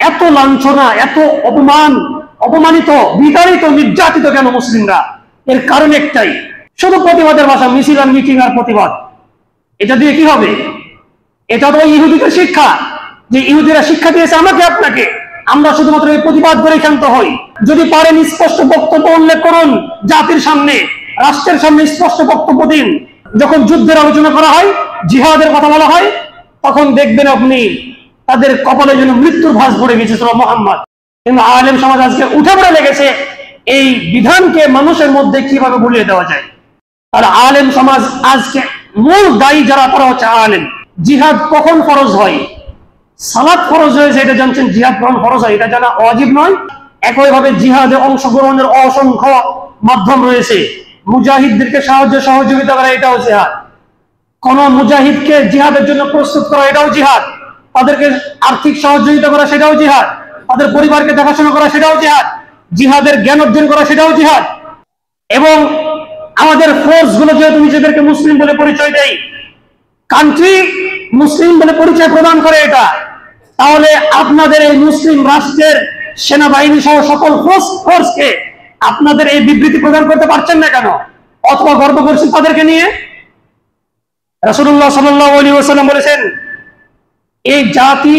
এত লাঞ্ছনা, এত অপমান, অপমানিত, বিতাড়িত, নির্যাতিত কেন মুসলিমরা? এর কারণ একটাই, শুধু প্রতিবাদের ভাষা, মিছিল আর মিটিং আর প্রতিবাদ। এটা দিয়ে কি হবে? এটা তো ইহুদিদের শিক্ষা, যে ইহুদিরা শিক্ষা দিয়েছে আমাকে আপনাকে, আমরা শুধুমাত্র এই প্রতিবাদ করে ক্ষান্ত হই। যদি পারেন স্পষ্ট বক্তব্য উল্লেখ করুন, জাতির সামনে, রাষ্ট্রের সামনে স্পষ্ট বক্তব্য দিন। যখন যুদ্ধের আলোচনা করা হয়, জিহাদের কথা বলা হয়, তখন দেখবেন আপনি তাদের কপালে যেন মৃত্যুর ভাঁজ পড়ে গেছে সূরা মুহাম্মদ। কিন্তু আলেম সমাজ আজকে উঠে পড়ে লেগেছে এই বিধানকে মানুষের মধ্যে কিভাবে ভুলিয়ে দেওয়া যায়। আর আলেম সমাজ আজকে মূল দায়ী যারা, তারা হচ্ছে আলেম। জিহাদ কখন ফরজ হয়? সালাত ফরজ হয়েছে এটা জানছেন, জিহাদ কখন ফরজ হয় এটা জানা ওয়াজিব নয়। একইভাবে জিহাদে অংশগ্রহণের অসংখ্য মাধ্যম রয়েছে। মুজাহিদদেরকে সাহায্য সহযোগিতা করা, এটাও জিহাদ। কোন মুজাহিদকে জিহাদের জন্য প্রস্তুত করা, এটাও জিহাদ। তাদেরকে আর্থিক সহযোগিতা করা, সেটাও জিহাদ। তাদের পরিবারকে দেখাশোনা করা, সেটাও জিহাদ। জিহাদের জ্ঞান অর্জন করা, সেটাও জিহাদ। এবং আমাদের ফোর্স গুলো যেহেতু নিজেদেরকে মুসলিম বলে পরিচয় দেয়, কান্ট্রি মুসলিম বলে পরিচয় প্রদান করে এটা, তাহলে আপনাদের এই মুসলিম রাষ্ট্রের সেনাবাহিনী সহ সকল ফোর্সকে আপনাদের এই বিবৃতি প্রদান করতে পারছেন না কেন? অথবা গর্ব করছেন তাদেরকে নিয়ে? রাসূলুল্লাহ সাল্লাল্লাহু আলাইহি ওয়াসাল্লাম বলেছেন, এই জাতি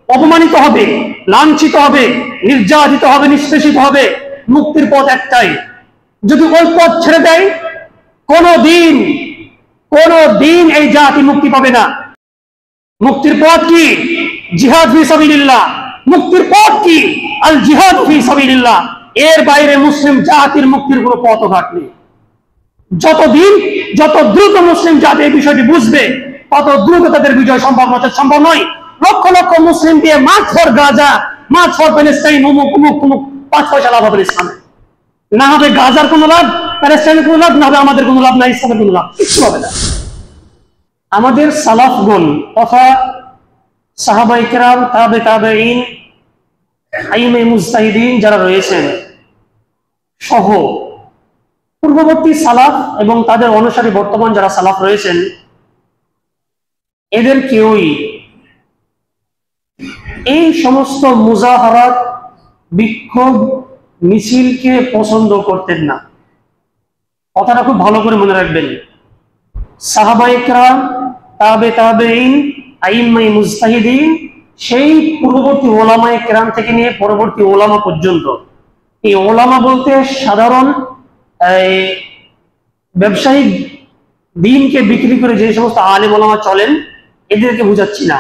অপমানিত হবে, লাঞ্ছিত হবে, নির্যাতিত হবে, নিষ্পেষিত হবে। মুক্তির পথ একটাই, যদি ওই পথ ছেড়ে দেয়, কোনদিন এই জাতি মুক্তি পাবে না। মুক্তির পথ কি? জিহাদ ফি সাবিলিল্লাহ। মুক্তির পথ কি? আল জিহাদ ফি সাবিলিল্লাহ। এর বাইরে মুসলিম জাতির মুক্তির কোনো পথ ঘাট নেই। যত দ্রুত মুসলিম জাতি এই বিষয়টি বুঝবে, তত দ্রুত তাদের বিজয় সম্ভব নয়। লক্ষ লক্ষ মুসলিম দিয়ে March for Gaza, March for Palestine, অমুক 5 পয়সা লাভ হবে ইসলামে। না হবে গাজার কোনো লাভ, প্যালেস্টাইনের কোনো লাভ, না হবে আমাদের কোনো লাভ, না ইসলামের কোনো লাভ, কিছু হবে না। আমাদের সালাফগণ তথা সাহাবায়ে কেরাম, তাবেঈন, আইম্মায়ে মুজতাহিদিন যারা রয়েছেন সহ পূর্ববর্তী সালাফ এবং তাদের অনুসারী বর্তমান যারা সালাফ রয়েছেন, এদের কেউই এই সমস্ত মুজাহারাত, বিক্ষোভ, মিছিলকে পছন্দ করতেন না। কথাটা খুব ভালো করে মনে রাখবেন। সাহাবায়ে কেরাম, তাবেঈন, আইম্মায়ে মুজতাহিদিন, সেই পূর্ববর্তী ওলামায়ে কেরাম থেকে নিয়ে পরবর্তী ওলামা পর্যন্ত, এই ওলামা বলতে সাধারণ ব্যবসায়িক দিনকে বিক্রি করে যে সমস্ত আলেম ওলামা চলেন, এদেরকে বুঝাচ্ছি না।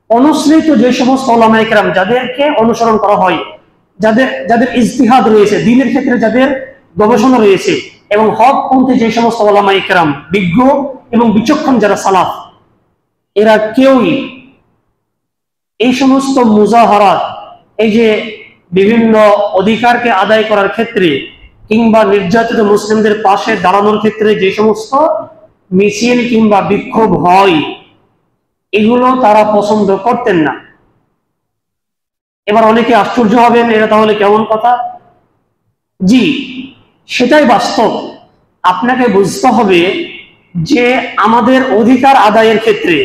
অনুসৃত যে সমস্ত ওলামায়ে কেরাম, যাদেরকে অনুসরণ করা হয়, যাদের ইজতিহাদ রয়েছে, দ্বীনের ক্ষেত্রে যাদের গবেষণা রয়েছে, এবং হক পন্থী যে সমস্ত ওলামায়ে কেরাম, বিজ্ঞ এবং বিচক্ষণ যারা সালাফ, এরা কেউই এই সমস্ত মুজাহারাত, এই যে বিভিন্ন অধিকারকে আদায় করার ক্ষেত্রে কিংবা নির্যাতিত মুসলিমদের পাশে দাঁড়ানোর ক্ষেত্রে যে সমস্ত মিছিল কিংবা বিক্ষোভ হয়, এগুলো তারা পছন্দ করতেন না। এবার অনেকে আশ্চর্য হবেন, এটা তাহলে কেমন কথা? জি, সেটাই বাস্তব। আপনাকে বুঝতে হবে যে আমাদের অধিকার আদায়ের ক্ষেত্রে,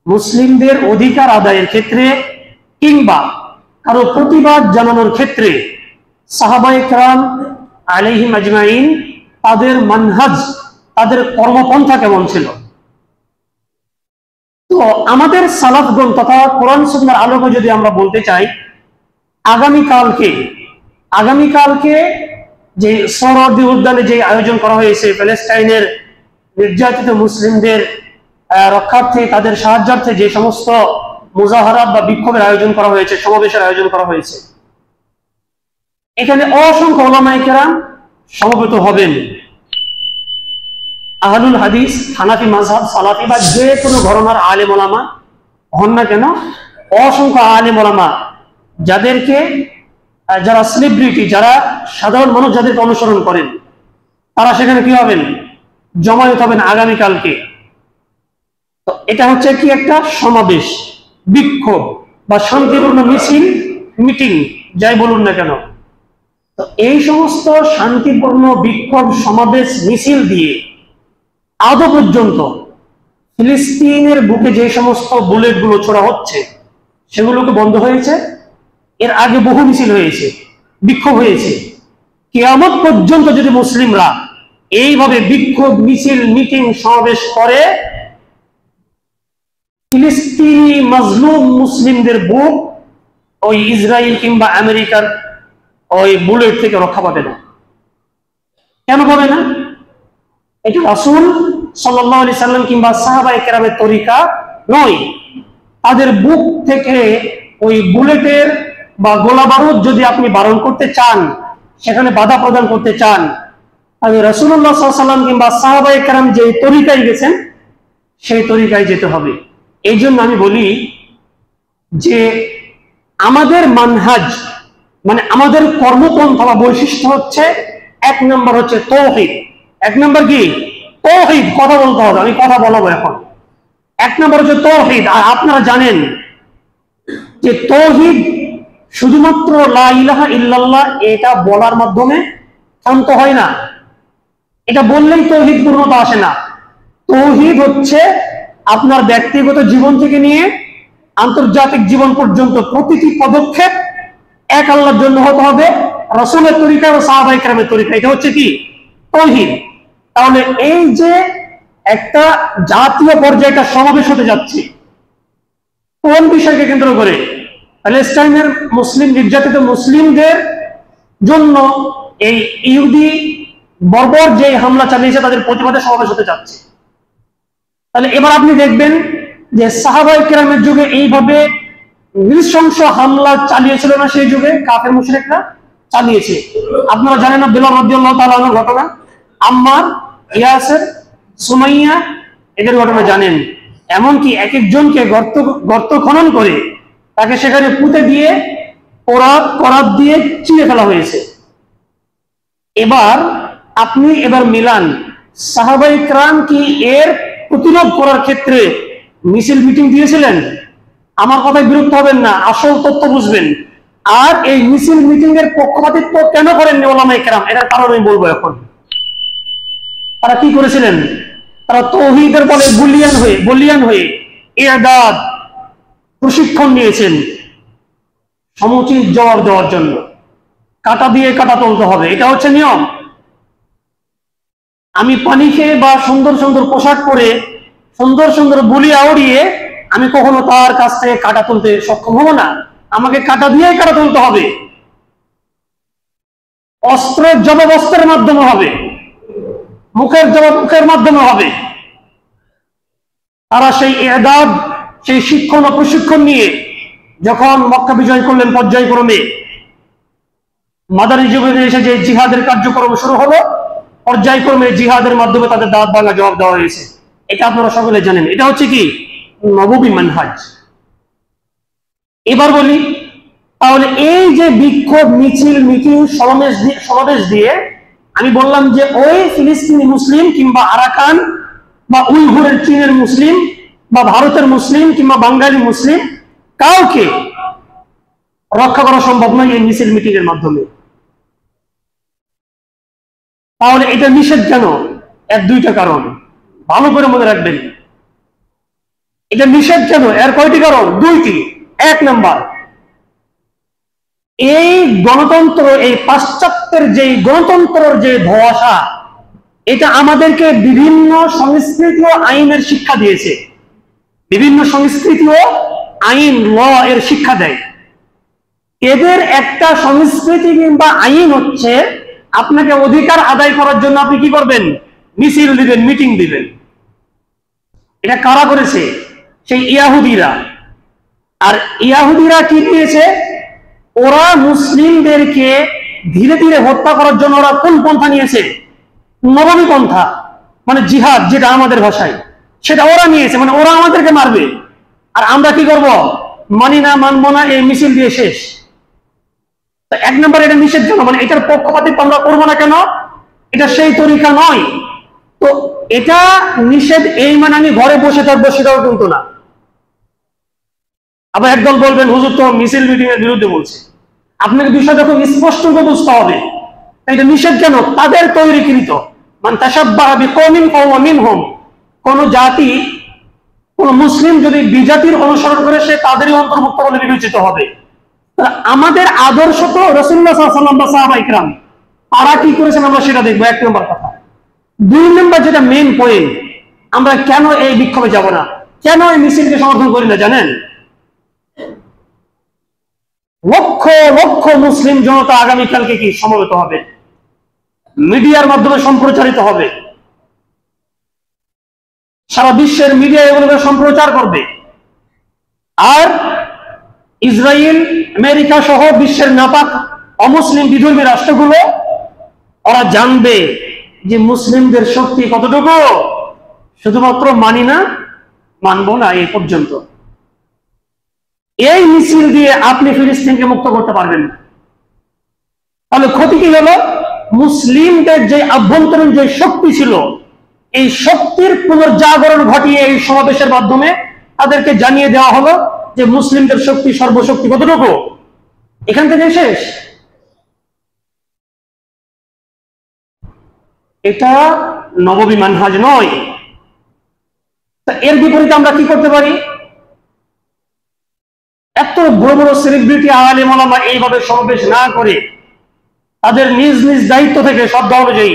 মুসলিমদের অধিকার আদায়ের ক্ষেত্রে কিংবা কারো প্রতিবাদ জানানোর ক্ষেত্রে সাহাবায়ে কেরাম আলাইহিম আজমাইন, তাদের মানহাজ, তাদের কর্মপন্থা কেমন ছিল? তো আমাদের সালাফগণ তথা কোরআন সুন্নাহর আলোকে যদি আমরা বলতে চাই, আগামীকালকে যে সোহরাওয়ার্দী উদ্যানে যে আয়োজন করা হয়েছে, প্যালেস্টাইনের নির্যাতিত মুসলিমদের রক্ষার্থে, তাদের সাহায্যার্থে যে সমস্ত মুজাহারাত বা বিক্ষোভের আয়োজন করা হয়েছে, সমাবেশের আয়োজন করা হয়েছে, এখানে অসংখ্য ওলামায়ে কেরাম সমবেত হবেন। আহলুল হাদিস, হানাফি মাযহাব, সালাফি বা যে কোনো ঘরানার আলেম ওলামা হন না কেন, অসংখ্য আলেম ওলামা যারা সেলিব্রিটি, যারা সাধারণ মানুষ যাদেরকে অনুসরণ করেন, তারা সেখানে কি হবেন? জমায়েত হবেন আগামীকালকে। তো এটা হচ্ছে কি একটা সমাবেশ, বিক্ষোভ বা শান্তিপূর্ণ মিছিল, মিটিং, যাই বলুন না কেন। তো এই সমস্ত শান্তিপূর্ণ বিক্ষোভ, সমাবেশ, মিছিল দিয়ে আদৌ পর্যন্ত ফিলিস্তিনের বুকে যে সমস্ত বুলেটগুলো ছোড়া হচ্ছে, সেগুলোকে বন্ধ হয়েছে? এর আগে বহু মিছিল হয়েছে, বিক্ষোভ হয়েছে। কিয়ামত পর্যন্ত যদি মুসলিমরা এইভাবে বিক্ষোভ, মিছিল, মিটিং, সমাবেশ করে, ফিলিস্তিনি মাজলুম মুসলিমদের বুক ওই ইসরায়েল কিংবা আমেরিকার ওই বুলেট থেকে রক্ষা পাবে না। কেন পাবে না? এটা রাসূল সাল্লাল্লাহু আলাইহি সাল্লাম কিংবা সাহাবায়ে কেরামের তরিকা নয়। তাদের বুক থেকে ওই বুলেটের বা গোলা বারুদ যদি আপনি বারণ করতে চান, সেখানে বাধা প্রদান করতে চান, তাহলে রাসূলুল্লাহ সাল্লাল্লাহু আলাইহি সাল্লাম কিংবা সাহাবায়ে কেরাম যে তরিকায় গেছেন সেই তরিকায় যেতে হবে। এই জন্য আমি বলি যে আমাদের মানহাজ, মানে আমাদের কর্মপন্থা বা বৈশিষ্ট্য হচ্ছে, এক নম্বর হচ্ছে তাওহীদ। এক নম্বর কি? তাওহীদ। কথা বলতে হবে, আমি কথা বলাবো এখন। এক নম্বর হচ্ছে তাওহীদ। আর আপনারা জানেন যে তাওহীদ শুধুমাত্র লা ইলাহা ইল্লাল্লাহ এটা বলার মাধ্যমে শান্ত হয় না। এটা বললেই তাওহীদ পূর্ণতা আসে না। তাওহীদ হচ্ছে আপনার ব্যক্তিগত জীবন থেকে নিয়ে আন্তর্জাতিক জীবন পর্যন্ত প্রতিটি পদক্ষেপ এক আল্লাহর জন্য হতে হবে, রাসূলের তরিকা ও সাহাবায়ে কেরামের তরিকা। এটা হচ্ছে কি? তাওহীদ। তাহলে এই যে একটা জাতীয় পর্যায়ে একটা সমাবেশ হতে যাচ্ছে, কোন বিষয়কে কেন্দ্র করে? প্যালেস্টাইনের মুসলিম, নির্যাতিত মুসলিমদের জন্য এই ইহুদি বর্বর যে হামলা চালিয়েছে তাদের প্রতিবাদে সমাবেশ হতে যাচ্ছে। তাহলে এবার আপনি দেখবেন যে সাহাবায়ে কেরামের যুগে এইভাবে নৃশংস হামলা চালিয়েছিল না? সেই যুগে কাফের মুশরিকরা চালিয়েছে। আপনারা জানেন না বেলাল রাদিয়াল্লাহু তাআলা আনহুর ঘটনা, আম্মার, ইয়াসির, সুমাইয়া, এদের ঘটনা জানেন। এমনকি এক একজনকে গর্ত খনন করে তাকে সেখানে পুঁতে দিয়ে করাত দিয়ে চিড়ে ফেলা হয়েছে। এবার আপনি মিলান, সাহাবায়ে কেরাম কি এর প্রতিরোধ করার ক্ষেত্রে মিছিল মিটিং দিয়েছিলেন? আমার কথায় বিরক্ত হবেন না, আসল তথ্য বুঝবেন। আর এই মিছিল মিটিং এর পক্ষপাতিত্ব কেন করেননি উলামায়ে কেরাম, এটার কারণ আমি বলবো এখন। তারা কি করেছিলেন? তারা তাওহীদের বলে বলিয়ান হয়ে ইআদাদ, প্রশিক্ষণ নিয়েছেন সমুচিত জবাব দেওয়ার জন্য। কাটা দিয়ে কাটা তুলতে হবে, এটা হচ্ছে নিয়ম। আমি পানি খেয়ে বা সুন্দর সুন্দর পোশাক পরে, সুন্দর সুন্দর বুলি আউড়িয়ে আমি কখনো তার কাছ থেকে কাটা তুলতে সক্ষম হব না। আমাকে কাটা দিয়েই কাটা তুলতে হবে। অস্ত্রের জবাব অস্ত্রের মাধ্যমে হবে, মুখের জবাব মুখের মাধ্যমে হবে। তারা সেই ইআদাদ, সেই শিক্ষণ ও প্রশিক্ষণ নিয়ে যখন মক্কা বিজয় করলেন পর্যায়ক্রমে, মাদানী যুগে এসে যে জিহাদের কার্যক্রম শুরু হলো, পর্যায়ক্রমে জিহাদের মাধ্যমে তাদের দাঁত ভাঙা জবাব দেওয়া হয়েছে। এটা আপনারা সকলে জানেন। এটা হচ্ছে কি? নববী মানহাজ। এবার বলি, তাহলে এই যে বিক্ষোভ, মিছিল, মিটিং, সমাবেশ দিয়ে আমি বললাম যে ওই ফিলিস্তিনি মুসলিম কিংবা আরাকান বা উইঘুরের চীনের মুসলিম বা ভারতের মুসলিম কিংবা বাঙালি মুসলিম কাউকে রক্ষা করা সম্ভব নয় এই মিছিল মিটিং এর মাধ্যমে। তাহলে এটা নিষেধ কেন? এর দুইটা কারণ, ভালো করে মনে রাখবেন। এটা নিষেধ কেন? এর কয়টি কারণ? দুইটি। এক নাম্বার, এই গণতন্ত্র, এই পাশ্চাত্যের যে গণতন্ত্রের যে ধোঁয়াশা, এটা আমাদেরকে বিভিন্ন সংস্কৃতি ও আইনের শিক্ষা দিয়েছে। বিভিন্ন সংস্কৃতি ও আইন, ল এর শিক্ষা দেয়। এদের একটা সংস্কৃতি কিংবা আইন হচ্ছে আপনাকে অধিকার আদায় করার জন্য আপনি কি করবেন? মিছিল দিবেন, মিটিং দিবেন। এটা কারা করেছে? সেই ইয়াহুদিরা। আর ইয়াহুদিরা কি দিয়েছে? ওরা মুসলিমদেরকে ধীরে ধীরে হত্যা করার জন্য ওরা কোন পন্থা নিয়েছে? নবমী পন্থা, মানে জিহাদ, যেটা আমাদের ভাষায়, সেটা ওরা নিয়েছে। মানে ওরা আমাদেরকে মারবে, আর আমরা কি করব? মানি না, মানবো না, এই মিছিল দিয়ে শেষ। এক নম্বর, এটা নিষেধ কেন? মানে এটার পক্ষপাতিত্ব আমরা করবো না কেন? এটা সেই তরিকা নয়। তো এটা নিষেধ, এই মানে আমি ঘরে বসে থাকবো সেটাও কিন্তু না। আবার একদল বলবেন হুজুর তো মিছিল মিটিং এর বিরুদ্ধে বলছে। আপনাকে বিষয়টা খুব স্পষ্ট করে বুঝতে হবে। এটা নিষেধ কেন? তাদের তৈরিকৃত, মান তাশাব্বাহা বিকওমিন ফাহুয়া মিনহুম। কোন জাতি, কোন মুসলিম যদি বিজাতির অনুসরণ করে, সে তাদেরই অন্তর্ভুক্ত বলে বিবেচিত হবে। আমাদের আদর্শ তো রাসূলুল্লাহ সাল্লাল্লাহু আলাইহি ওয়াসাল্লাম বা সাহাবা ইকরাম, তারা কি করেছেন আমরা সেটা দেখবো, এক নম্বর কথা। দুই নম্বর যেটা মেইন পয়েন্ট, আমরা কেন এই বিক্ষোভে যাব না, কেন এই মিছিলকে সমর্থন করি না জানেন? লক্ষ লক্ষ মুসলিম জনতা আগামীকালকে কি সমবেত হবে, মিডিয়ার মাধ্যমে সম্প্রচারিত হবে, সারা বিশ্বের মিডিয়া এগুলোকে সম্প্রচার করবে। আর ইসরায়েল, আমেরিকা সহ বিশ্বের নাপাক অমুসলিম বিধর্মী রাষ্ট্রগুলো ওরা জানবে যে মুসলিমদের শক্তি কতটুকু, শুধুমাত্র মানি না, মানবো না এই পর্যন্ত। এই মিছিল দিয়ে আপনি ফিলিস্তিনকে মুক্ত করতে পারবেন না। তাহলে ক্ষতি কি হলো? মুসলিমদের যে আভ্যন্তরীণ যে শক্তি ছিল, এই শক্তির পুনর্জাগরণ ঘটিয়ে এই সমাবেশের মাধ্যমে তাদেরকে জানিয়ে দেওয়া হলো যে মুসলিমদের শক্তি, সর্বশক্তি কতটুকু। এখান থেকে শেষ। এটা নববী মানহাজ নয়। তা এর বিপরীতে আমরা কি করতে পারি? এত বড় বড় সেলিব্রিটি আলেম ওলামা এইভাবে সমাবেশ না করে তাদের নিজ নিজ দায়িত্ব থেকে শ্রদ্ধা অনুযায়ী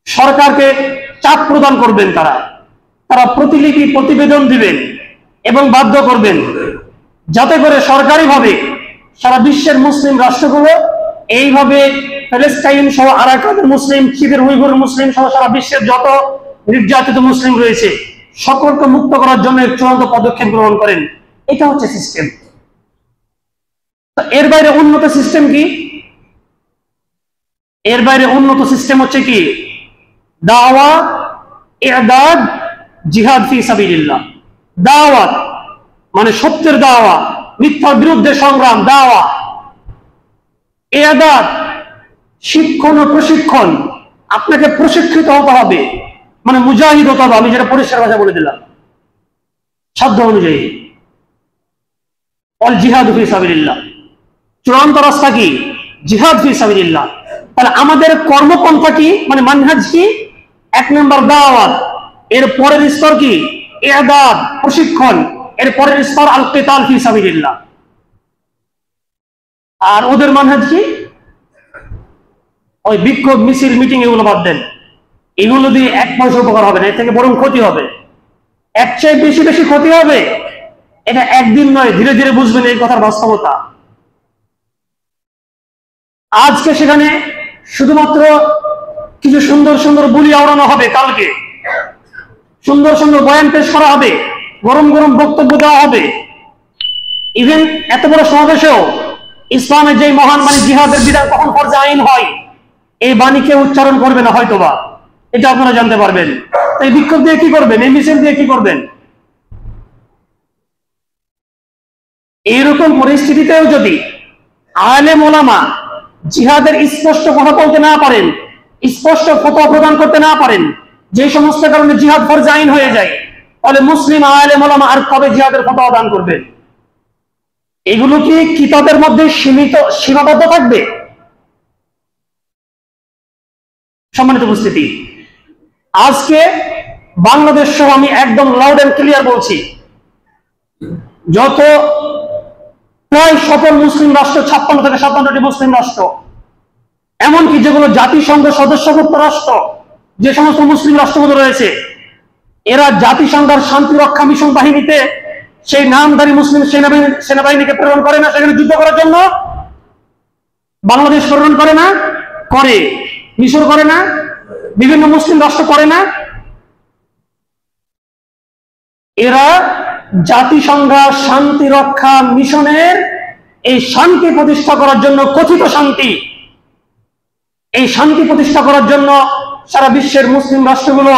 সরকারকে চাপ প্রদান করবেন। তারা প্রতিলিপি প্রতিবেদন দিবেন এবং বাধ্য করবেন যাতে করে সরকারিভাবে সারা বিশ্বের মুসলিম রাষ্ট্রগুলো এইভাবে প্যালেস্টাইন সহ আরাকানের মুসলিম, চিদের উইগুর মুসলিম সহ সারা বিশ্বের যত নির্যাতিত মুসলিম রয়েছে সকলকে মুক্ত করার জন্য চূড়ান্ত পদক্ষেপ গ্রহণ করেন। এটা হচ্ছে সিস্টেম। এর বাইরে উন্নত সিস্টেম কি? এর বাইরে উন্নত সিস্টেম হচ্ছে কি? দাওয়া, ইরদাদ, জিহাদ ফি সাবিলিল্লাহ। দাওয়াত মানে সত্যের দাওয়া, মিথ্যার বিরুদ্ধে সংগ্রাম, দাওয়া। ইরদাদ শিক্ষণ ও প্রশিক্ষণ, আপনাকে প্রশিক্ষিত হতে হবে, মানে মুজাহিদ হতে হবে। আমি যেটা পরিষ্কার ভাষা বলে দিলাম সাধ্য অনুযায়ী। অল জিহাদ ফি সাবিলিল্লাহ, চূড়ান্ত রাস্তা কি? জিহাদ ফি সাবিলিল্লাহ। তাহলে আমাদের কর্মপন্থা কি, মানে মানহাজ কি? এক নম্বর দাওয়াত, এর পরের স্তর কি? ইরদাদ, প্রশিক্ষণ, এর পরের স্তর আল কিতাল ফি সাবিলিল্লাহ। আর ওদের মানহাজ কি? ওই বিক্ষোভ, মিছিল, মিটিং এগুলো বাদ দেন। এগুলো দিয়ে এক পয়সা উপকার হবে না, এর থেকে বরং ক্ষতি হবে, এর চেয়ে বেশি বেশি ক্ষতি হবে। এটা একদিন নয়, ধীরে ধীরে বুঝবেন এই কথার বাস্তবতা। আজকে সেখানে শুধুমাত্র কিছু সুন্দর সুন্দর বুলি আওড়ানো হবে, কালকে সুন্দর সুন্দর বয়ান পেশ করা হবে, গরম গরম বক্তব্য দেওয়া হবে। ইভেন এত বড় সমাবেশেও ইসলামের যে মহান বাণী জিহাদের বিধান কখন ফরজে আইন হয়, এই বাণীকে উচ্চারণ করবে না হয়তোবা, এটা আপনারা জানতে পারবেন। এই বিক্ষোভ দিয়ে কি করবেন? এই মিছিল দিয়ে কি করবেন? এইরকম পরিস্থিতিতেও যদি আলেম ওলামা জিহাদের স্পষ্ট কথা বলতে না পারেন, স্পষ্ট ফতোয়া প্রদান করতে না পারেন, যে সমস্ত কারণে জিহাদ ফরজে আইন হয়ে যায়, তাহলে মুসলিম আলেম ওলামা আর কবে জিহাদের ফতোয়া দান করবেন? এগুলো কি কিতাবের মধ্যে সীমাবদ্ধ থাকবে? সম্মানিত উপস্থিতি, আজকে বাংলাদেশ সহ আমি একদম লাউড এন্ড ক্লিয়ার বলছি, যত প্রায় সকল মুসলিম রাষ্ট্র, 56 থেকে 57টি মুসলিম রাষ্ট্র, এমনকি যেগুলো জাতিসংঘ সদস্যভুক্ত রাষ্ট্র, যে সমস্ত মুসলিম রাষ্ট্রগুলো রয়েছে, এরা জাতিসংঘের শান্তি রক্ষা মিশন বাহিনীতে সেই নামধারী মুসলিম সেনাবাহিনীকে প্রেরণ করে না সেখানে যুদ্ধ করার জন্য। বাংলাদেশ প্রেরণ করে না? করে। মিশর করে না? বিভিন্ন মুসলিম রাষ্ট্র করে না? এরা জাতিসংঘ শান্তি রক্ষা মিশনের এই শান্তি প্রতিষ্ঠা করার জন্য, কথিত শান্তি, এই শান্তি প্রতিষ্ঠা করার জন্য সারা বিশ্বের মুসলিম রাষ্ট্রগুলো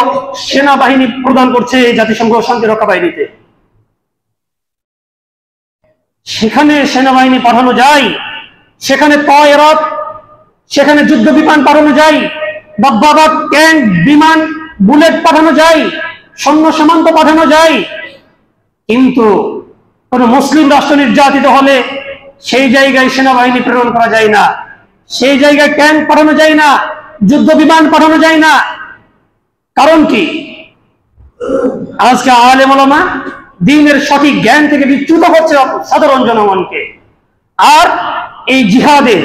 সেনাবাহিনী প্রদান করছে এই জাতিসংঘ শান্তি রক্ষা বাহিনীতে। সেখানে সেনাবাহিনী পাঠানো যায়, সেখানে তয়রাত, সেখানে যুদ্ধ বিমান পাঠানো যায়, দাব্বাবাদ, ট্যাঙ্ক, বিমান, বুলেট পাঠানো যায়, সৈন্য সামন্ত পাঠানো যায়। কিন্তু কোন মুসলিম রাষ্ট্র নির্যাতিত হলে সেই জায়গায় সেনাবাহিনী প্রেরণ করা যায় না, সেই জায়গায় ট্যাঙ্ক পাঠানো যায় না, যুদ্ধ বিমান পাঠানো যায় না। কারণ কি? আজকে আলেম ওলামা দ্বীনের সঠিক জ্ঞান থেকে বিচ্যুত হচ্ছে সাধারণ জনগণকে। আর এই জিহাদের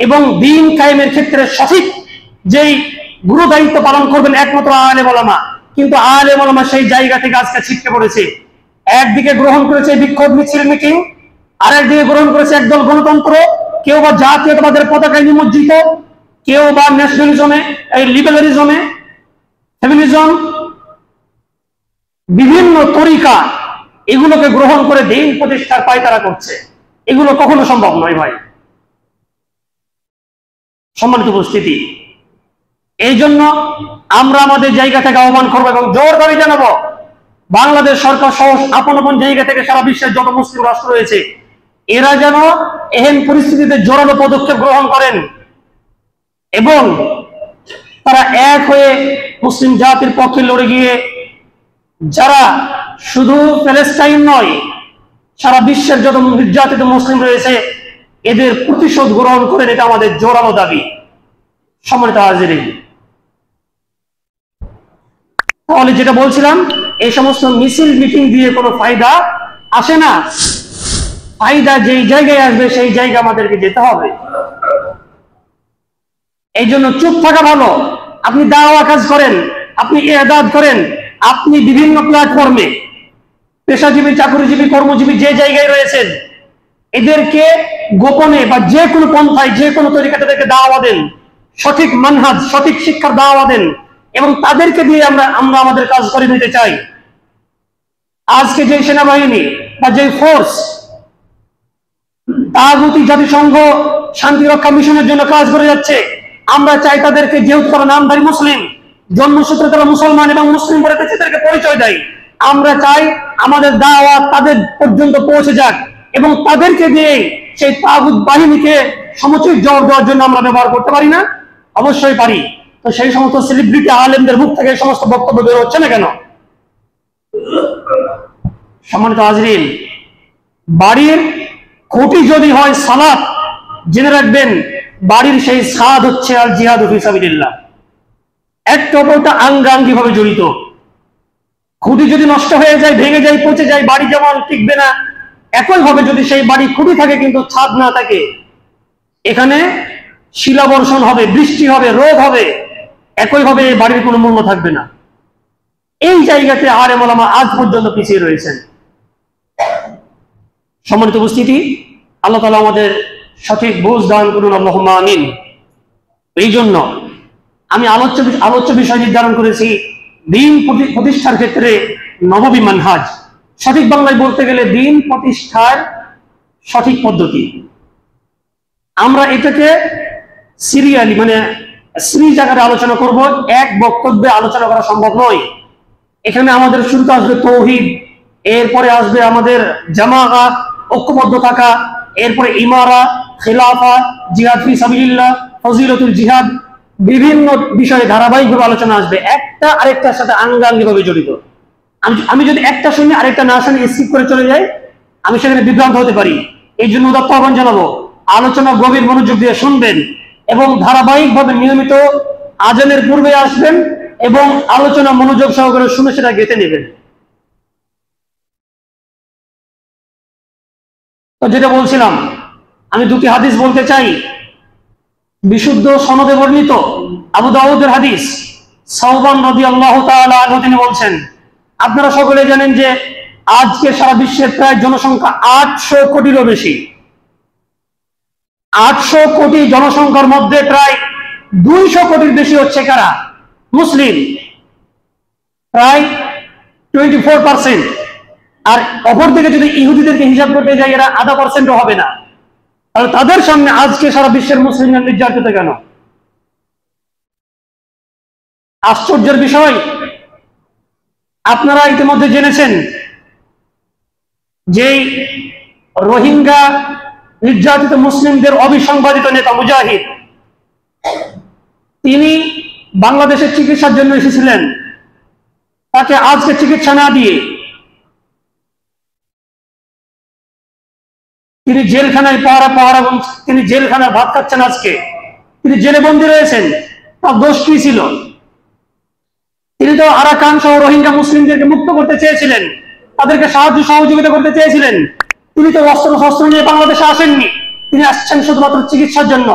এবং দ্বীন কায়েমের ক্ষেত্রে সঠিক যেই গুরু দায়িত্ব পালন করবেন একমাত্র আলেম ওলামা। কিন্তু আলেম ওলামা সেই জায়গা থেকে আজকে ছিটকে পড়েছে। একদিকে গ্রহণ করেছে বিক্ষোভ মিছিল মিটিং, আর একদিকে গ্রহণ করেছে একদল গণতন্ত্র, কেউ বা জাতীয়তাবাদের পতাকায় নিমজ্জিত, কেউ বা ন্যাশনালিজমে, এই লিবারেলিজমে, ফেমিনিজম, বিভিন্ন তরিকা, এগুলোকে গ্রহণ করে দ্বীন প্রতিষ্ঠার পায়তারা করছে। এগুলো কখনো সম্ভব নয় ভাই। সম্মানিত উপস্থিতি, এই জন্য আমরা আমাদের জায়গা থেকে আহ্বান করবো এবং জোর দাবি জানাবো, বাংলাদেশ সরকার সহ আপন আপন জায়গা থেকে সারা বিশ্বের যত মুসলিম রাষ্ট্র রয়েছে, এরা যেন এহেন পরিস্থিতিতে জোরালো পদক্ষেপ গ্রহণ করেন এবং তারা এক হয়ে মুসলিম জাতির পক্ষে লড়ে গিয়ে যারা শুধু প্যালেস্টাইন নয়, সারা বিশ্বের যত নির্যাতিত মুসলিম রয়েছে এদের প্রতিশোধ গ্রহণ করেন। এটা আমাদের জোরালো দাবি। সম্মানিত হাজিরিন, তাহলে যেটা বলছিলাম, এই সমস্ত মিছিল মিটিং দিয়ে কোনো ফায়দা আসে না। ফায়দা যেই জায়গায় আসবে সেই জায়গা আমাদেরকে যেতে হবে। এই জন্য চুপ থাকা ভালো। আপনি দাওয়া কাজ করেন, আপনি ইরশাদ করেন, আপনি বিভিন্ন প্ল্যাটফর্মে পেশাজীবী, চাকরিজীবী, কর্মজীবী যে জায়গায় রয়েছেন এদেরকে গোপনে বা যে কোনো পন্থায়, যে কোনো তরিকাতে তাদেরকে দাওয়া দেন, সঠিক মানহাজ, সঠিক শিক্ষার দাওয়া দেন এবং তাদেরকে দিয়ে আমরা আমাদের কাজ করে নিতে চাই। আজকে যে সেনাবাহিনী বা যে ফোর্স তাগুতি জাতিসংঘ শান্তিরক্ষা মিশনের জন্য কাজ করে যাচ্ছে, আমরা চাই তাদেরকে, যেহেতু তারা নামধারী মুসলিম, জন্মসূত্রে তারা মুসলমান এবং মুসলিম বলে তাদেরকে পরিচয় দেয়, আমরা চাই আমাদের দাওয়াত তাদের পর্যন্ত পৌঁছে যাক এবং তাদেরকে দিয়ে সেই তাগুত বাহিনীকে সমুচিত জবাব দেওয়ার জন্য আমরা ব্যবহার করতে পারি না? অবশ্যই পারি। তো সেই সমস্ত সেলিব্রিটি আলেমদের মুখ থেকে এই সমস্ত বক্তব্য বের হচ্ছে না কেন? সম্মানিত হাজরিন, বাড়ির খুঁটি যদি হয় সালাত, জেনে রাখবেন বাড়ির সেই সাদ হচ্ছে আল জিহাদ ফি সাবিলিল্লাহ। একটা অপরটা আঙ্গাঙ্গি ভাবে জড়িত। খুঁটি যদি নষ্ট হয়ে যায়, ভেঙে যায়, পচে যায়, বাড়ি যেমন টিকবে না, একই ভাবে যদি সেই বাড়ি খুঁটি থাকে কিন্তু ছাদ না থাকে, এখানে শিলাবর্ষণ হবে, বৃষ্টি হবে, রোগ হবে, একইভাবে বাড়ির কোনো মূল্য থাকবে না। এই জায়গাতে আলেম ওলামা আজ পর্যন্ত পিছিয়ে রয়েছেন। সম্মানিত উপস্থিতি, আল্লাহ তাআলা আমাদের সঠিক বুঝ দান করুন, আল্লাহুম্মা আমিন। এই জন্য আমি আলোচ্য বিষয় নির্ধারণ করেছি দ্বীন প্রতিষ্ঠার ক্ষেত্রে নববী মানহাজ। সঠিক বাংলায় বলতে গেলে দ্বীন প্রতিষ্ঠার সঠিক পদ্ধতি। আমরা এটাকে সিরিয়ালি, মানে সিরিজ আকারে আলোচনা করব। এক বক্তব্যে আলোচনা করা সম্ভব নয়। এখানে আমাদের শুরুতে আসবে তৌহিদ, এরপরে আসবে আমাদের জামাআত, ঐক্যবদ্ধ থাকা, এরপরে ইমারা, খিলাফা, জিহাদ ফি সাবিলিল্লাহ, ফজিলতুল জিহাদ, বিভিন্ন বিষয়ে ধারাবাহিকভাবে আলোচনা আসবে, একটা আরেকটার সাথে আঙ্গাঙ্গিভাবে জড়িত। আমি যদি একটা শুনি আরেকটা না শুনি, স্কিপ করে চলে যাই, আমি সেখানে বিভ্রান্ত হতে পারি। এই জন্য উদাত্ত আহ্বান জানাবো, আলোচনা গভীর মনোযোগ দিয়ে শুনবেন এবং ধারাবাহিকভাবে নিয়মিত আজানের পূর্বে আসবেন এবং আলোচনা মনোযোগ সহকারে শুনে সেটা গেঁথে নেবেন। তো যেটা বলছিলাম, আমি দুটি হাদিস বলতে চাই। বিশুদ্ধ সনদে বর্ণিত আবু দাউদের হাদিস, সাওবান রাদিয়াল্লাহু তাআলা আনহু তিনি বলছেন, আপনারা সকলে জানেন যে আজকে সারা বিশ্বের প্রায় জনসংখ্যা 800 কোটিরও বেশি। 800 কোটি জনসংখ্যার মধ্যে প্রায় 200 কোটির বেশি হচ্ছে কারা? মুসলিম, প্রায় 24%। আর অপরদিকে যদি ইহুদিদেরকে হিসাব করতে যাই, এরা 0.5%ও হবে না। তাহলে তাদের সামনে আজকে সারা বিশ্বের মুসলিমরা নির্যাতিত কেন? আশ্চর্যের বিষয়, আপনারা ইতিমধ্যে জেনেছেন যে রোহিঙ্গা নির্যাতিত মুসলিমদের অবিসংবাদিত নেতা মুজাহিদ, তিনি বাংলাদেশের চিকিৎসার জন্য এসেছিলেন। তাকে আজকে চিকিৎসা না দিয়ে তিনি জেলখানায় পাহারা তিনি জেলখানায় ভাত খাচ্ছেন। আজকে তিনি জেলে বন্দী রয়েছেন। তার দোষ কি ছিল? তিনি তো আরাকান সহ রোহিঙ্গা মুসলিমদেরকে মুক্ত করতে চেয়েছিলেন, তাদেরকে সাহায্য সহযোগিতা করতে চেয়েছিলেন। তিনি তো অস্ত্র শস্ত্র নিয়ে বাংলাদেশে আসেননি, তিনি আসছেন শুধুমাত্র চিকিৎসার জন্য,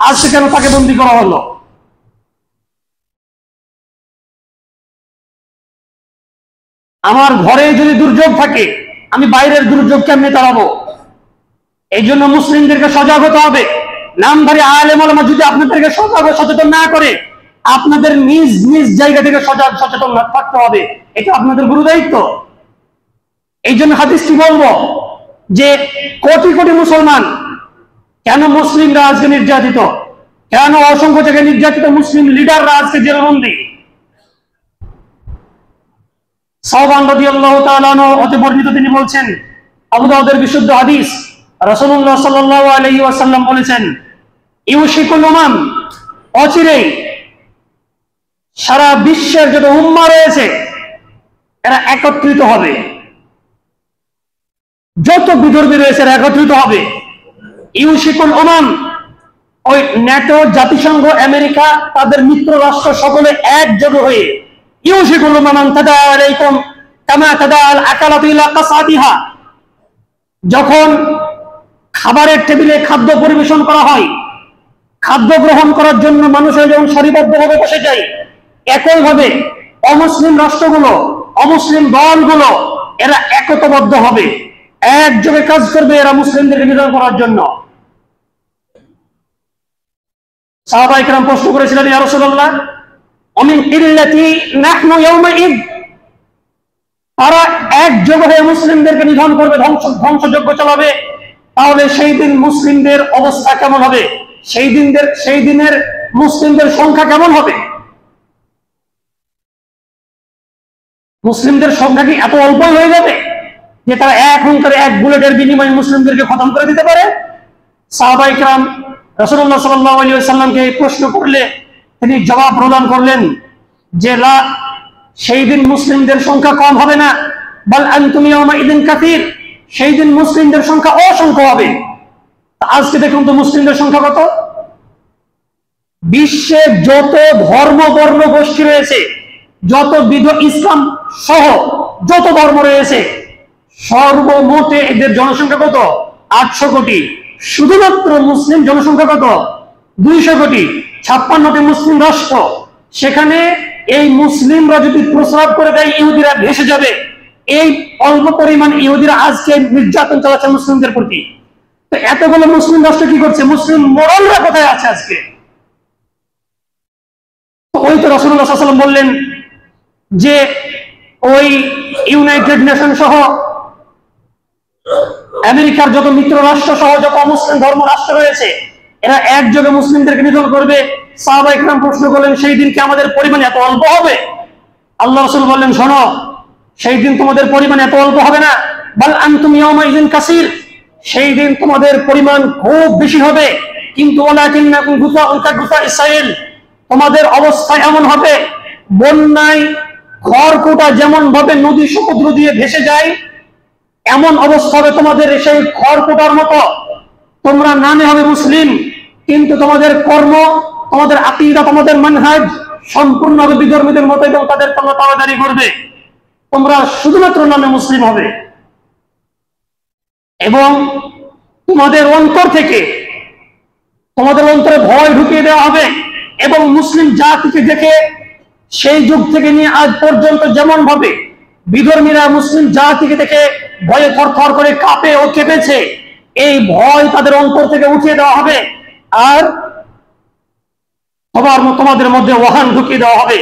আজকে কেন তাকে বন্দী করা হলো? আমার ঘরে যদি দুর্যোগ থাকে, আমি বাইরের দুর্যোগ কেমনে তাড়াবো? এই জন্য মুসলিমদেরকে সজাগ হতে হবে। নামধারী আলেম ওলামা যদি আপনাদেরকে সজাগ সচেতন না করে, আপনাদের নিজ নিজ জায়গা থেকে সজাগ সচেতন থাকতে হবে, এটা আপনাদের গুরু দায়িত্ব। এই জন্য হাদিসটি বলবো যে কোটি কোটি মুসলমান, কেন মুসলিমরা আজকে নির্যাতিত, কেন অসংখ্য জায়গায় নির্যাতিত মুসলিম লিডাররা আজকে জেলবন্দী? সাওবান রাদিয়াল্লাহু তাআলা আনহু হতে বর্ণিত, তিনি বলছেন, আবু দাউদের বিশুদ্ধ হাদিস, রাসূলুল্লাহ সাল্লাল্লাহু আলাইহি ওয়াসাল্লাম বলেছেন, ইউশিকুল উমাম, অচিরেই সারা বিশ্বের যত উম্মাহ রয়েছে এরা একত্রিত হবে, যত বিধর্মী রয়েছে এরা একত্রিত হবে। ইউশিকুল উমাম, ওই ন্যাটো, জাতিসংঘ, আমেরিকা, তাদের মিত্র রাষ্ট্র সকলে একযোগে হয়ে, ইউশিকুল উমাম আন তাদা আলাইকুম কামা তাদা আল আকালাতু ইলা কাসাতিহা, যখন খাবারের টেবিলে খাদ্য পরিবেশন করা হয়, খাদ্য গ্রহণ করার জন্য মানুষের যখন সারিবদ্ধভাবে বসে যায়, একইভাবে অমুসলিম রাষ্ট্রগুলো, অমুসলিম দলগুলো এরা একতাবদ্ধ হবে, একযোগে কাজ করবে এরা মুসলিমদেরকে নিধন করার জন্য। সাহাবায়ে কেরাম প্রশ্ন করেছিলেন, ইয়া রাসূলুল্লাহ, আমিন ইল্লাতি নাহনু ইয়াউমাইদ, তারা একযোগে হয়ে মুসলিমদেরকে নিধন করবে, ধ্বংসযজ্ঞ চালাবে, তাহলে সেই দিন মুসলিমদের অবস্থা কেমন হবে? সেই দিনের মুসলিমদের সংখ্যা কেমন হবে? মুসলিমদের সংখ্যা কি এত অল্প হয়ে যাবে যে তারা এক হুঙ্কারে, এক বুলেটের বিনিময়ে মুসলিমদেরকে খতম করে দিতে পারে? সাহাবায়ে কেরাম রাসূলুল্লাহ সাল্লাল্লাহু আলাইহি ওয়াসাল্লামকে এই প্রশ্ন করলে তিনি জবাব প্রদান করলেন যে লা, সেই দিন মুসলিমদের সংখ্যা কম হবে না, বাল আনতুম ইয়াউমাইদিন কাসীর, সেই দিন মুসলিমদের সংখ্যা অসংখ্য হবে। আজকে দেখুন তো মুসলিমদের সংখ্যা কত? বিশ্বে যত ধর্ম বর্ণ গোষ্ঠী রয়েছে, যত বিধ, ইসলাম সহ যত ধর্ম রয়েছে, সর্বমোটে এদের জনসংখ্যা কত? 800 কোটি। শুধুমাত্র মুসলিম জনসংখ্যা কত? 200 কোটি। 56টি মুসলিম রাষ্ট্র, সেখানে এই মুসলিমরা যদি প্রস্রাব করে দেয়, ইহুদিরা ভেসে যাবে। এই অল্প পরিমাণ ইহুদিরা আজকে নির্যাতন চালাচ্ছে মুসলিমদের প্রতি। তো এতগুলো মুসলিম রাষ্ট্র কি করছে? মুসলিম মোরালরা কোথায় আছে আজকে? ওই তো রাসূলুল্লাহ সাল্লাল্লাহু আলাইহি ওয়াসাল্লাম বললেন যে ওই ইউনাইটেড নেশন সহ আমেরিকার যত মিত্র রাষ্ট্র সহ যত মুসলিম ধর্ম রাষ্ট্র রয়েছে, এরা একযোগে মুসলিমদেরকে নিধন করবে। সাহাবায়ে কেরাম প্রশ্ন করলেন, সেই দিন কি আমাদের পরিমাণ এত অল্প হবে? আল্লাহ রাসূল বললেন, শোনো, সেই দিন তোমাদের পরিমাণ এত অল্প হবে না, বাল আনতুম ইয়াউমাইযিন কাসীর, সেই দিন তোমাদের পরিমাণ খুব বেশি হবে। কিন্তু ওয়ালাকিন্নাকুম গুসাউন কাগুসাইস সাইল, তোমাদের অবস্থা এমন হবে, বন্যায় খড়কুটা যেমন ভাবে নদী সমুদ্র দিয়ে ভেসে যায়, এমন অবস্থা হবে তোমাদের সেই খড়কুটার মতো। তোমরা নামে হবে মুসলিম, কিন্তু তোমাদের কর্ম, তোমাদের আকীদা, তোমাদের মানহাজ সম্পূর্ণভাবে বিধর্মীদের মতো, এবং তাদের তোমরা তাওয়াদারি করবে। তোমরা শুধুমাত্র নামে মুসলিম হবে, এবং তোমাদের অন্তর থেকে, তোমাদের অন্তরে ভয় ঢুকিয়ে দেওয়া হবে। এবং মুসলিম জাতিকে দেখে সেই যুগ থেকে নিয়ে আজ পর্যন্ত যেমন ভাবে বিধর্মীরা মুসলিম জাতিকে দেখে ভয়ে থরথর করে কাঁপে ও কেঁপেছে, এই ভয় তাদের অন্তর থেকে উঠিয়ে দেওয়া হবে। আর তোমাদের মধ্যে ওয়াহান ঢুকিয়ে দেওয়া হবে।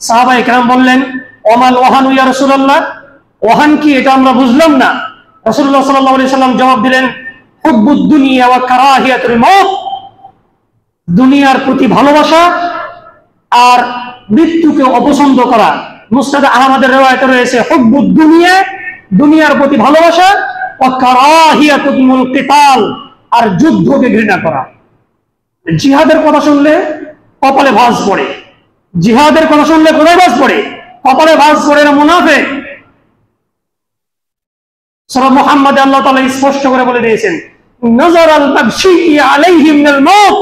সাহাবায়ে কেরাম বললেন, ওমাল ওয়াহানু ইয়া রাসূলুল্লাহ, ওয়াহান কি? এটা আমরা বুঝলাম না। রাসূলুল্লাহ সাল্লাল্লাহু আলাইহি সাল্লাম জবাব দিলেন, হুব্বুদ দুনিয়া ওয়া কারাহিয়াতুল মউত, দুনিয়ার প্রতি ভালোবাসা আর মৃত্যুকে অপছন্দ করা। মুসনাদ আহমদের riwayate রয়েছে, হুব্বুদ দুনিয়া, দুনিয়ার প্রতি ভালোবাসা, ওয়া কারাহিয়াতুল কিতাল, আর যুদ্ধকে ঘৃণা করা। জিহাদের কথা শুনলে কপালে ভাঁজ পড়ে, জিহাদের কথা শুনলে কোথায় ভাঁজ পড়ে? কপালে ভাঁজ পড়ে। না মুনাফিক। সূরা মুহাম্মাদে আল্লাহ তাআলা স্পষ্ট করে বলে দিয়েছেন, নাযারাল মাবশি আলাইহি মিনাল মাউত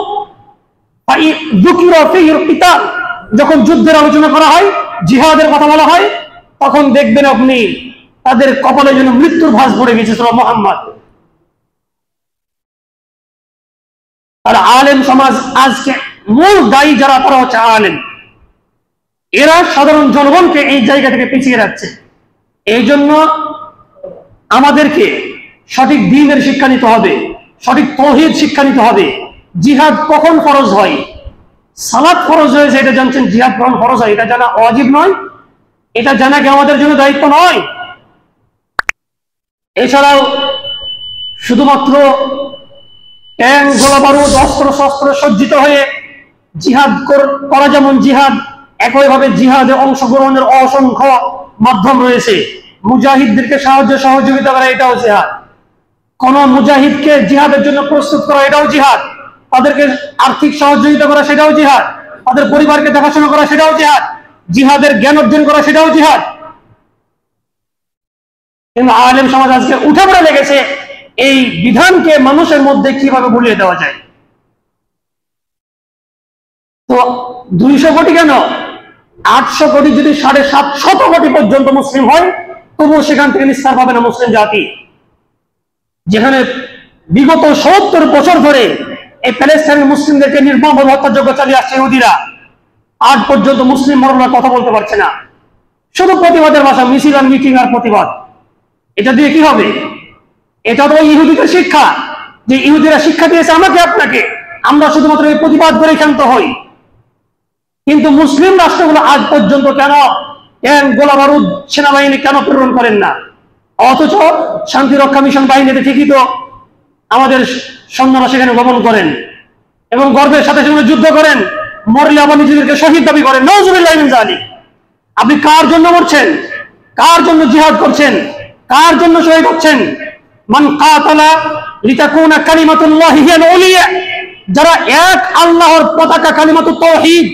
ফাযুকিরা ফীহিল কিতাল, যখন যুদ্ধের আলোচনা করা হয়, জিহাদের কথা বলা হয়, তখন দেখবেন আপনি তাদের কপালে যেন মৃত্যুর ভাঁজ পড়ে গেছে। সূরা মুহাম্মাদ। আর আলেম সমাজ আজকে মূল দায়ী যারা, তারা হচ্ছে আলেম। এরা সাধারণ জনগণকে এই জায়গা থেকে পিছিয়ে রাখছে। এই জন্য আমাদেরকে সঠিক দ্বীনের শিক্ষা নিতে হবে, সঠিক তাওহীদ শিক্ষা নিতে হবে। জিহাদ কখন ফরজ হয়? সালাত ফরজ হয়েছে এটা জানছেন, জিহাদ কখন ফরজ হয় এটা জানা ওয়াজিব নয়? এটা জানা কি আমাদের জন্য দায়িত্ব নয়? এছাড়াও শুধুমাত্র ট্যাঙ্ক, গোলা বারুদ, অস্ত্র শস্ত্র সজ্জিত হয়ে জিহাদ করা যেমন জিহাদ, একইভাবে জিহাদে অংশগ্রহণের অসংখ্য মাধ্যম রয়েছে। মুজাহিদদেরকে সাহায্য সহযোগিতা করা এটাও জিহাদ, কোন মুজাহিদকে জিহাদের জন্য প্রস্তুত করা এটাও জিহাদ, তাদেরকে আর্থিক সহযোগিতা করা সেটাও জিহাদ, তাদের পরিবারকে দেখাশোনা করা সেটাও জিহাদ, জিহাদের জ্ঞান অর্জন করা সেটাও জিহাদ। কিন্তু আলেম সমাজ আজকে উঠে পড়ে লেগেছে এই বিধানকে মানুষের মধ্যে কিভাবে ভুলিয়ে দেওয়া যায়। তো 200 কোটি কেন, 800 কোটি যদি 750 কোটি পর্যন্ত মুসলিম হয়, তবুও সেখান থেকে নিস্তার পাবে না মুসলিম জাতি। যেখানে বিগত 70 বছর ধরে এই প্যালেস্টাইনের মুসলিমদেরকে নির্মমভাবে হত্যাযজ্ঞ চালিয়ে আসছে ইহুদিরা, আজ পর্যন্ত মুসলিম মরণরা কথা বলতে পারছে না। শুধু প্রতিবাদের ভাষা, মিছিল আর মিটিং আর প্রতিবাদ। এটা দিয়ে কি হবে? এটা তো ইহুদিদের শিক্ষা, যে ইহুদিরা শিক্ষা দিয়েছে আমাকে আপনাকে, আমরা শুধুমাত্র এই প্রতিবাদ করে ক্ষান্ত হই। কিন্তু মুসলিম রাষ্ট্রগুলো আজ পর্যন্ত কেন গোলা বারুদ সেনাবাহিনী কেন প্রেরণ করেন না? অথচ শান্তি রক্ষা মিশন বাহিনীতে ঠিকই তো আমাদের সৈন্যরা সেখানে গমন করেন এবং গর্বের সাথে সেখানে যুদ্ধ করেন, মরলে আবার নিজেদেরকে শহীদ দাবি করেন। নাউজুবিল্লাহি মিন যালিক। আপনি কার জন্য মরছেন? কার জন্য জিহাদ করছেন? কার জন্য শহীদ হচ্ছেন? মান কাতালা লিতাকুনা কালিমাতুল্লাহি হিয়াল উলিয়া, যারা এক আল্লাহর পতাকা কালিমাতুত তাওহীদ,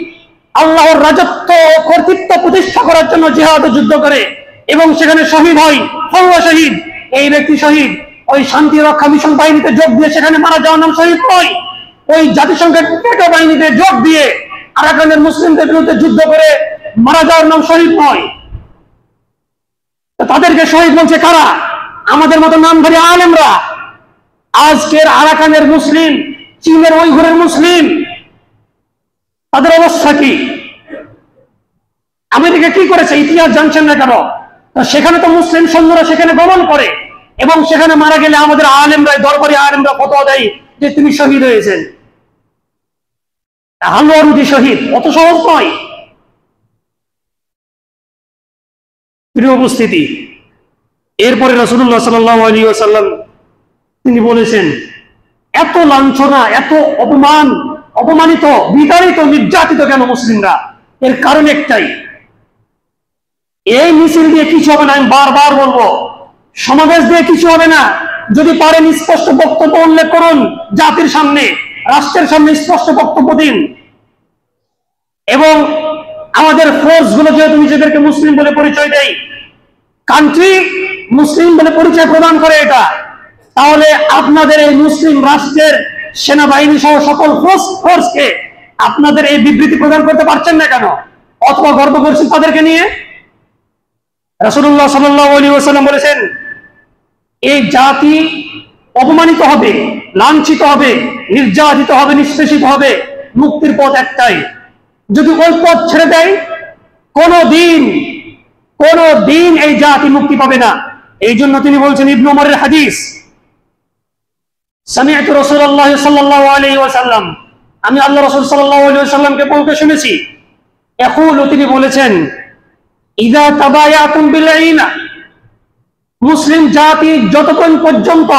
আল্লাহর রাজত্ব ও কর্তৃত্ব প্রতিষ্ঠা করার জন্য জিহাদে যুদ্ধ করে এবং সেখানে শহীদ হয়, ফৌয়া শহীদ, এই ব্যক্তি শহীদ। ওই শান্তি রক্ষা মিশন বাহিনীতে যোগ দিয়ে সেখানে মারা যাওয়ার নাম শহীদ নয়। ওই জাতিসংঘের পেটো বাহিনীতে যোগ দিয়ে আরাকানের মুসলিমদের বিরুদ্ধে যুদ্ধ করে মারা যাওয়ার নাম শহীদ নয়। তাদেরকে শহীদ বলছে কারা? আমাদের মতো নামধারী আলেমরা। আজকের আরাকানের মুসলিম, চীনের উইঘুরের মুসলিম, তাদের অবস্থা কি? আমেরিকা কি করেছে ইতিহাস জানছেন না কেন? সেখানে তো মুসলিম সৈন্যরা সেখানে গমন করে এবং সেখানে মারা গেলে আমাদের আলেমরা, দরবারি আলেমরা ফতোয়া দেয় যে তিনি শহীদ হয়েছেন। হালুয়া রুটি শহীদ অত সহজ নয়। প্রিয় উপস্থিতি, এরপরে রাসূলুল্লাহ সাল্লাল্লাহু আলাইহি ওয়াসাল্লাম তিনি বলেছেন, এত লাঞ্ছনা, এত অপমান, অপমানিত, বিতাড়িত, নির্যাতিত কেন মুসলিমরা? এর কারণ একটাই, এই মিছিল দিয়ে কিছু হবে না। আমি বারবার বলবো, সমাবেশ দিয়ে কিছু হবে না। যদি পারেন স্পষ্ট বক্তব্য উল্লেখ করুন, জাতির সামনে, রাষ্ট্রের সামনে স্পষ্ট বক্তব্য দিন। এবং আমাদের ফোর্স গুলো যেহেতু নিজেদেরকে মুসলিম বলে পরিচয় দেয়, কান্ট্রি মুসলিম বলে পরিচয় প্রদান করে এটা, তাহলে আপনাদের এই মুসলিম রাষ্ট্রের সেনাবাহিনী সহ সকল ফোর্সকে আপনাদের এই বিবৃতি প্রদান করতে পারছেন না কেন? অথবা গর্ব করছেন তাদেরকে নিয়ে? রাসূলুল্লাহ সাল্লাল্লাহু আলাইহি ওয়াসাল্লাম বলেছেন, এই জাতি অপমানিত হবে, লাঞ্ছিত হবে, নির্যাতিত হবে, নিষ্পেষিত হবে। মুক্তির পথ একটাই, যদি ওই পথ ছেড়ে দেয় কোনদিন এই জাতি মুক্তি পাবে না। এই জন্য তিনি বলছেন, ইবনে উমরের হাদিস, সামি'তু রাসূলুল্লাহ সাল্লাল্লাহু আলাইহি ওয়াসাল্লাম, আমি আল্লাহ রাসূল সাল্লাল্লাহু আলাইহি ওয়াসাল্লামকে বলতে শুনেছি, ইয়াকুলু, তিনি বলেছেন, ইযা তাবায়াতুম বিল আইনা, মুসলিম জাতি যতক্ষণ পর্যন্ত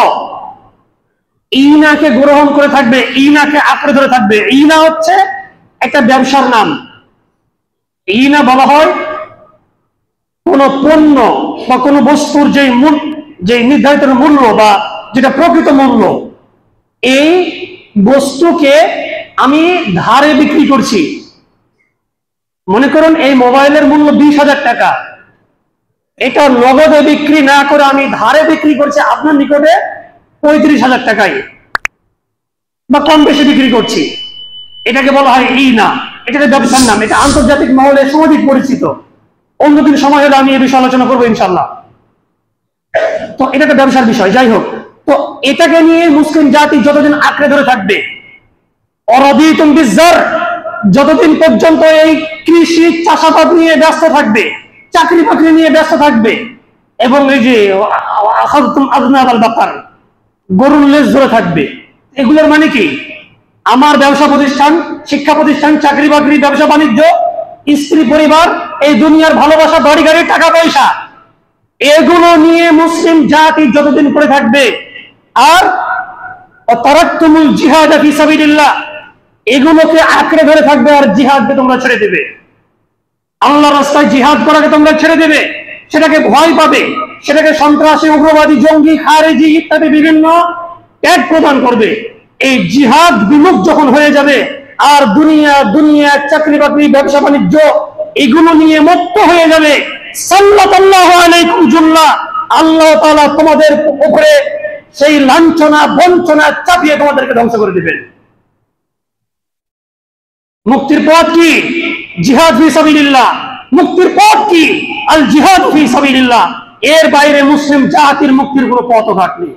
ইনাকে গ্রহণ করে থাকবে, ইনাকে আঁকড়ে ধরে থাকবে। ইনা হচ্ছে একটা ব্যবসার নাম। ইনা বলা হয় কোন পণ্য বা কোন বস্তুর যে নির্ধারিত মূল্য বা যেটা প্রকৃত মূল্য, এই বস্তুকে আমি ধারে বিক্রি করছি। মনে করুন এই মোবাইলের মূল্য 20,000 টাকা, এটা নগদে বিক্রি না করে আমি ধারে বিক্রি করছি আপনার নিকটে 35,000 টাকায়, বা কম বেশি বিক্রি করছি। এটাকে বলা হয় ইনা। এটাকে ব্যবসার নাম। এটা আন্তর্জাতিক মহলে সমধিক পরিচিত। অন্যদিন সময় হলে আমি এই বিষয়ে আলোচনা করবো ইনশাল্লাহ। তো এটা একটা ব্যবসার বিষয়। যাই হোক, তো এটাকে নিয়ে মুসলিম জাতি যতদিন আঁকড়ে ধরে থাকবে, অরাদিতুম বিজ্জার, যতদিন পর্যন্ত এই কৃষি চাষাবাদ নিয়ে ব্যস্ত থাকবে, চাকরি বাকরি নিয়ে ব্যস্ত থাকবে, এবং এই যে আখাযতুম আযনাবাল বাকার, গরুর লেজ ধরে থাকবে, এগুলোর মানে কি? আমার ব্যবসা প্রতিষ্ঠান, শিক্ষা প্রতিষ্ঠান, চাকরি বাকরি, ব্যবসা বাণিজ্য, স্ত্রী, পরিবার, এই দুনিয়ার ভালোবাসা, বাড়ি গাড়ি, টাকা পয়সা, এগুলো নিয়ে মুসলিম জাতি যতদিন পড়ে থাকবে, আর তারাক্তুমুল জিহাদ ফি সাবিলিল্লাহ, এগুলোকে আঁকড়ে ধরে থাকবে, আর জিহাদকে তোমরা ছেড়ে দেবে, আল্লাহর রাস্তায় জিহাদ করাকে তোমরা ছেড়ে দেবে, সেটাকে ভয় পাবে, সেটাকে সন্ত্রাসী, উগ্রবাদী, জঙ্গি, খারেজি ইত্যাদি বিভিন্ন ট্যাগ প্রদান করবে। এই জিহাদ বিমুখ যখন হয়ে যাবে, আর দুনিয়া চাকরি বাকরি, ব্যবসা বাণিজ্য, এগুলো নিয়ে মত্ত হয়ে যাবে, সাল্লাল্লাহু আলাইকুম জুল্লাহ, আল্লাহ তাআলা তোমাদের উপরে সেই লাঞ্ছনা বঞ্চনা চাপিয়ে তোমাদেরকে ধ্বংস করে দিবেন। মুক্তির পথ কি? জিহাদ ফি সাবিলিল্লাহ। মুক্তির পথ কি? আল জিহাদ ফি সাবিলিল্লাহ। এর বাইরে মুসলিম জাতির মুক্তির কোনো পথঘাট নেই।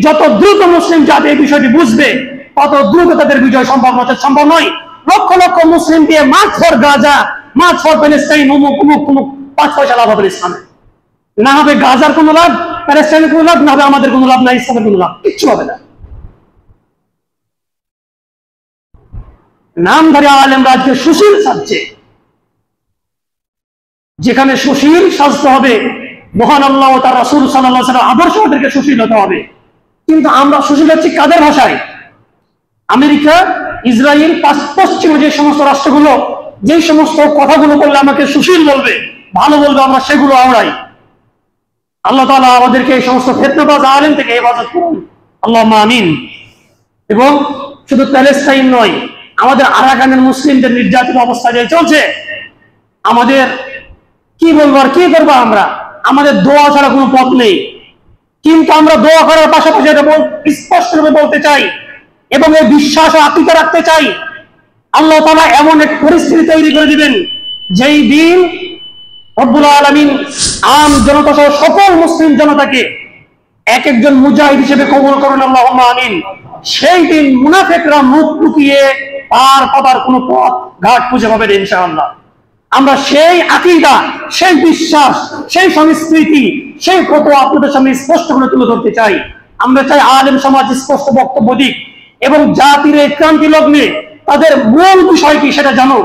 যত দ্রুত মুসলিম জাতি এই বিষয়টি বুঝবে, তত দ্রুত তাদের বিজয় সম্ভব নয়। লক্ষ লক্ষ মুসলিম দিয়ে March for Gaza, March for Palestine, অমুক 5 পয়সা লাভ হবে ইসলামে, না হবে গাজার কোনো লাভ, প্যালেস্টাইনের কোনো লাভ, না হবে আমাদের কোনো লাভ, না ইসলামের কোনো লাভ, কিচ্ছু হবে না। নামধারী আলেমরা আজকে সুশীল সাজছে, যেখানে সুশীল সাজতে হবে মহান আল্লাহ ও তার রাসূল সাল্লাল্লাহু আলাইহি ওয়াসাল্লাম আদর্শ আমাদেরকে সুশীল হতে হবে। কিন্তু আমরা সুশীল হচ্ছি কাদের ভাষায়? আমেরিকা, ইসরায়েল, পশ্চিম যে সমস্ত রাষ্ট্রগুলো যে সমস্ত কথাগুলো বললে আমাকে সুশীল বলবে, ভালো বলবে, আমরা সেগুলো আওড়াই। আল্লাহ তাআলা আমাদেরকে এই সমস্ত ফিতনাবাজ আলেম থেকে হেফাজত করুন, আল্লাহুম্মা আমিন। এবং শুধু প্যালেস্টাইন নয়, আমাদের আরাকানের মুসলিমদের নির্যাতিত অবস্থা যে চলছে, আমাদের কি বলবো আর কি করবো? আমাদের দোয়া ছাড়া কোনো পথ নেই। কিন্তু আমরা দোয়া করার পাশাপাশি এটা স্পষ্টভাবে বলতে চাই এবং এই বিশ্বাস ও আকিদা রাখতে চাই, আল্লাহ তাআলা এমন এক পরিস্থিতি তৈরি করে দিবেন, যেই দিন রব্বুল আলামিন আম জনতা সহ সকল মুসলিম জনতাকে এক একজন মুজাহিদ হিসেবে কবুল করুন, আল্লাহুম্মা আমিন। সেই দিন মুনাফিকরা মুখ লুকিয়ে পার পাবার কোনো পথ ঘাট খুঁজে পাবে না ইনশাআল্লাহ। আমরা সেই আকীদা, সেই বিশ্বাস, সেই সংস্কৃতি, সেই ফতোয়া আপনাদের সামনে স্পষ্ট করে তুলে ধরতে চাই। আমরা চাই আলেম সমাজ স্পষ্ট বক্তব্য দিক এবং জাতির এই ক্রান্তি লগ্নে তাদের মূল বিষয় কি সেটা জানো।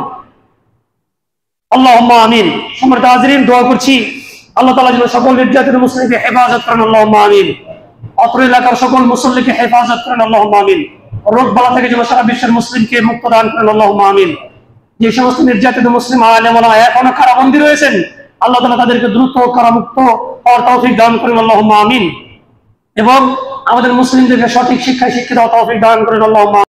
আল্লাহুম্মা আমিন। সম্মানিত হাজিরিন, দোয়া করছি আল্লাহ তাআলা যেন সকল নির্যাতিত মুসলিমকে হেফাজত করেন, আল্লাহুম্মা আমিন। অত্র এলাকার সকল মুসল্লিকে হেফাজত করেন, আল্লাহুম্মা আমিন। রোগ বালা থেকে যেন সারা বিশ্বের মুসলিমকে মুক্ত দান করেন, আল্লাহুম্মা আমিন। যে সমস্ত নির্যাতিত মুসলিম আলেম ওলামা এখনো কারাবন্দী রয়েছেন, আল্লাহ তাআলা তাদেরকে দ্রুত কারামুক্ত হওয়ার তৌফিক দান করেন, আল্লাহুম্মা আমিন। এবং আমাদের মুসলিমদেরকে সঠিক শিক্ষায় শিক্ষিত হওয়ার তৌফিক দান করেন, আল্লাহুম্মা